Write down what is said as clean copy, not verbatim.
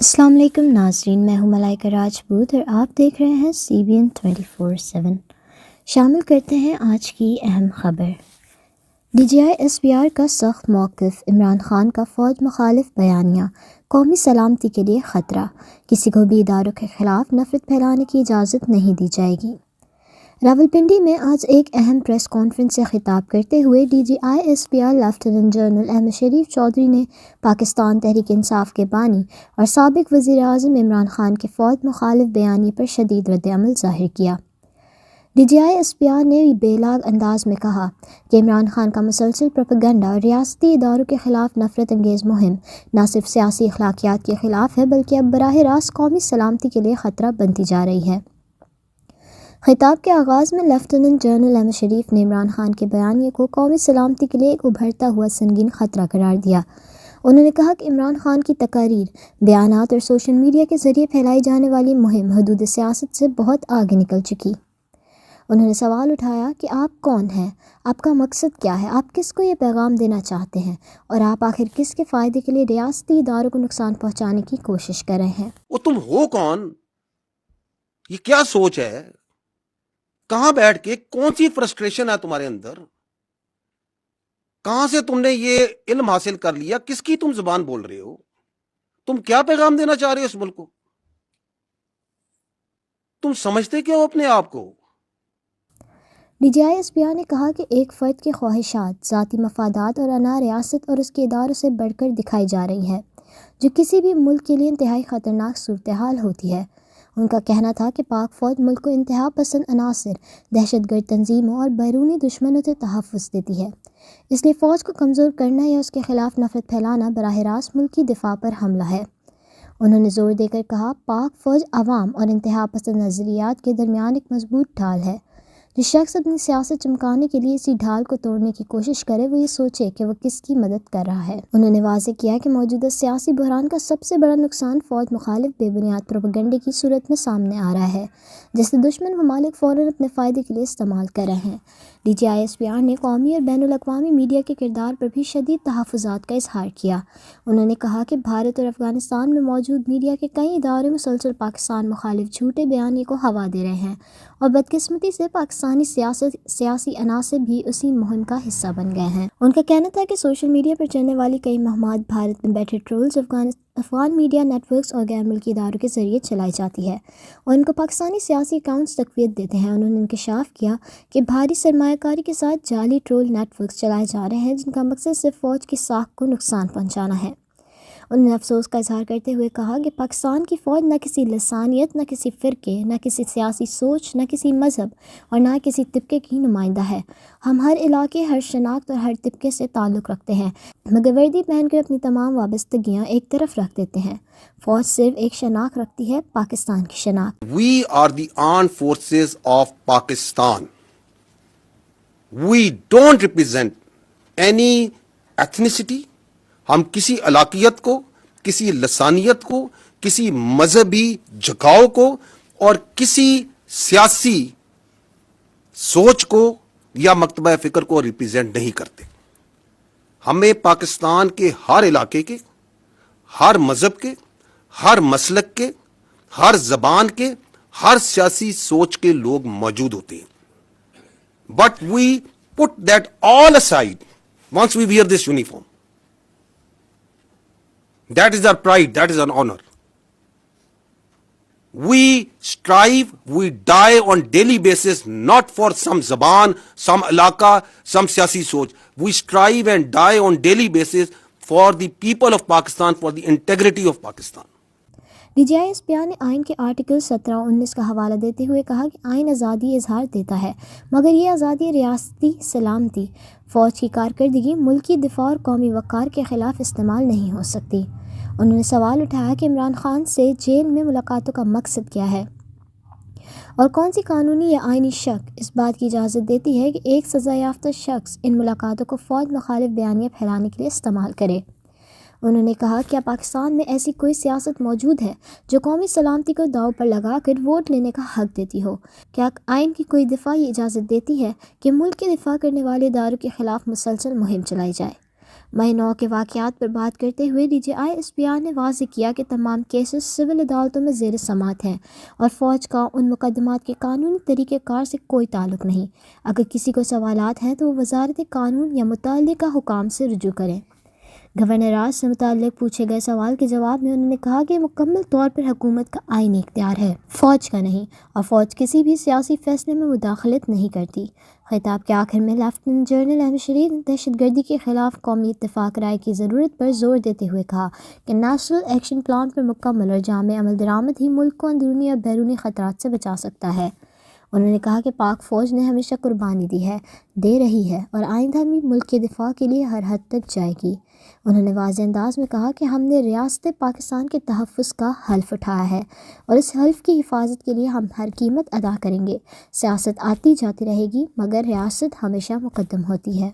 السلام علیکم ناظرین، میں ہوں ملائکہ راجپوت اور آپ دیکھ رہے ہیں CBN 24/7۔ شامل کرتے ہیں آج کی اہم خبر۔ DGI SPR کا سخت موقف، عمران خان کا فوج مخالف بیانیہ، قومی سلامتی کے لیے خطرہ، کسی کو بھی اداروں کے خلاف نفرت پھیلانے کی اجازت نہیں دی جائے گی۔ راولپنڈی میں آج ایک اہم پریس کانفرنس سے خطاب کرتے ہوئے DGI SPR lieutenant general Ahmed Sharif Chaudhry نے پاکستان تحریک انصاف کے بانی اور سابق وزیر اعظم عمران خان کے فوج مخالف بیانیے پر شدید رد عمل ظاہر کیا۔ DGI SPR نے بے لاگ انداز میں کہا کہ عمران خان کا مسلسل پروپیگنڈا اور ریاستی اداروں کے خلاف نفرت انگیز مہم نہ صرف سیاسی اخلاقیات کے خلاف ہے بلکہ اب براہ راست قومی سلامتی کے لیے خطرہ بنتی جا رہی ہے۔ خطاب کے آغاز میں لیفٹیننٹ جنرل احمد شریف نے عمران خان کے بیانیے کو قومی سلامتی کے لیے ایک ابھرتا ہوا سنگین خطرہ قرار دیا۔ انہوں نے کہا کہ عمران خان کی تقاریر، بیانات اور سوشل میڈیا کے ذریعے پھیلائی جانے والی مہم حدود سیاست سے بہت آگے نکل چکی۔ انہوں نے سوال اٹھایا کہ آپ کون ہیں، آپ کا مقصد کیا ہے، آپ کس کو یہ پیغام دینا چاہتے ہیں اور آپ آخر کس کے فائدے کے لیے ریاستی اداروں کو نقصان پہنچانے کی کوشش کر رہے ہیں۔ وہ تم ہو کون؟ یہ کیا سوچ ہے؟ کہاں بیٹھ کے کون سی فرسٹریشن ہے تمہارے اندر؟ کہاں سے تم نے یہ علم حاصل کر لیا؟ کس کی تم زبان بول رہے ہو؟ تم کیا پیغام دینا چاہ رہے ہو اس ملک کو؟ تم سمجھتے کیا ہو اپنے آپ کو؟ DGI SPR نے کہا کہ ایک فرد کی خواہشات، ذاتی مفادات اور انا ریاست اور اس کے اداروں سے بڑھ کر دکھائی جا رہی ہے، جو کسی بھی ملک کے لیے انتہائی خطرناک صورتحال ہوتی ہے۔ ان کا کہنا تھا کہ پاک فوج ملک کو انتہا پسند عناصر، دہشت گرد تنظیموں اور بیرونی دشمنوں سے تحفظ دیتی ہے، اس لیے فوج کو کمزور کرنا یا اس کے خلاف نفرت پھیلانا براہ راست ملکی دفاع پر حملہ ہے۔ انہوں نے زور دے کر کہا، پاک فوج عوام اور انتہا پسند نظریات کے درمیان ایک مضبوط ڈھال ہے۔ جو شخص اپنی سیاست چمکانے کے لیے اسی ڈھال کو توڑنے کی کوشش کرے وہ یہ سوچے کہ وہ کس کی مدد کر رہا ہے۔ انہوں نے واضح کیا کہ موجودہ سیاسی بحران کا سب سے بڑا نقصان فوج مخالف بے بنیاد پروپیگنڈے کی صورت میں سامنے آ رہا ہے، جسے دشمن ممالک فوراً اپنے فائدے کے لیے استعمال کر رہے ہیں۔ DGI SPR نے قومی اور بین الاقوامی میڈیا کے کردار پر بھی شدید تحفظات کا اظہار کیا۔ انہوں نے کہا کہ بھارت اور افغانستان میں موجود میڈیا کے کئی ادارے مسلسل پاکستان مخالف جھوٹے بیانیے کو ہوا دے رہے ہیں اور بدقسمتی سے پاکستانی سیاسی عناصر بھی اسی مہم کا حصہ بن گئے ہیں۔ ان کا کہنا تھا کہ سوشل میڈیا پر چلنے والی کئی مہمات بھارت میں بیٹھے travels, Afghan media net works اور غیر ملکی اداروں کے ذریعے چلائی جاتی ہے اور ان کو پاکستانی سیاسی اکاؤنٹس تقویت دیتے ہیں۔ انہوں نے انکشاف کیا کہ بھاری سرمایہ کاری کے ساتھ جعلی ٹرول نیٹ ورکس چلائے جا رہے ہیں جن کا مقصد صرف فوج کی ساکھ کو نقصان پہنچانا ہے۔ انہوں نے افسوس کا اظہار کرتے ہوئے کہا کہ پاکستان کی فوج نہ کسی لسانیت، نہ کسی فرقے، نہ کسی سیاسی سوچ، نہ کسی مذہب اور نہ کسی طبقے کی نمائندہ ہے۔ ہم ہر علاقے، ہر شناخت اور ہر طبقے سے تعلق رکھتے ہیں، مگر وردی پہن کر اپنی تمام وابستگیاں ایک طرف رکھ دیتے ہیں۔ فوج صرف ایک شناخت رکھتی ہے، پاکستان کی شناخت۔ We are the armed forces of Pakistan. We don't represent any ethnicity. ہم کسی علاقیت کو، کسی لسانیت کو، کسی مذہبی جھکاؤ کو اور کسی سیاسی سوچ کو یا مکتبہ فکر کو ریپرزینٹ نہیں کرتے۔ ہمیں پاکستان کے ہر علاقے کے، ہر مذہب کے، ہر مسلک کے، ہر زبان کے، ہر سیاسی سوچ کے لوگ موجود ہوتے ہیں۔ But we put that all aside once we wear this uniform. That is our pride, that is our honor. We strive, we die on daily basis, not for some zaban, some alaka, some siyasi soch. We strive and die on daily basis for the people of Pakistan, for the integrity of Pakistan. DGI SPR نے آئین کے article 17 اور 19 کا حوالہ دیتے ہوئے کہا کہ آئین آزادی اظہار دیتا ہے، مگر یہ آزادی ریاستی سلامتی، فوج کی کارکردگی، ملکی دفاع اور قومی وقار کے خلاف استعمال نہیں ہو سکتی۔ انہوں نے سوال اٹھایا کہ عمران خان سے جیل میں ملاقاتوں کا مقصد کیا ہے اور کون سی قانونی یا آئینی شق اس بات کی اجازت دیتی ہے کہ ایک سزا یافتہ شخص ان ملاقاتوں کو فوج مخالف بیانیہ پھیلانے کے لیے استعمال کرے۔ انہوں نے کہا کیا پاکستان میں ایسی کوئی سیاست موجود ہے جو قومی سلامتی کو داؤ پر لگا کر ووٹ لینے کا حق دیتی ہو؟ کیا آئین کی کوئی دفعہ یہ اجازت دیتی ہے کہ ملک کے دفاع کرنے والے اداروں کے خلاف مسلسل مہم چلائی جائے؟ مئی 9 کے واقعات پر بات کرتے ہوئے DGISPR نے واضح کیا کہ تمام کیسز سول عدالتوں میں زیر سماعت ہیں اور فوج کا ان مقدمات کے قانونی طریقہ کار سے کوئی تعلق نہیں۔ اگر کسی کو سوالات ہیں تو وہ وزارت قانون یا متعلقہ حکام سے رجوع کریں۔ گورنر راج سے متعلق پوچھے گئے سوال کے جواب میں انہوں نے کہا کہ مکمل طور پر حکومت کا آئینی اختیار ہے، فوج کا نہیں، اور فوج کسی بھی سیاسی فیصلے میں مداخلت نہیں کرتی۔ خطاب کے آخر میں لیفٹیننٹ جنرل احمد شریف نے دہشت گردی کے خلاف قومی اتفاق رائے کی ضرورت پر زور دیتے ہوئے کہا کہ نیشنل ایکشن پلان پر مکمل اور جامع عمل درآمد ہی ملک کو اندرونی اور بیرونی خطرات سے بچا سکتا ہے۔ انہوں نے کہا کہ پاک فوج نے ہمیشہ قربانی دی ہے، دے رہی ہے اور آئندہ بھی ملک کے دفاع کے لیے ہر حد تک جائے گی۔ انہوں نے واضح انداز میں کہا کہ ہم نے ریاست پاکستان کے تحفظ کا حلف اٹھایا ہے اور اس حلف کی حفاظت کے لیے ہم ہر قیمت ادا کریں گے۔ سیاست آتی جاتی رہے گی مگر ریاست ہمیشہ مقدم ہوتی ہے۔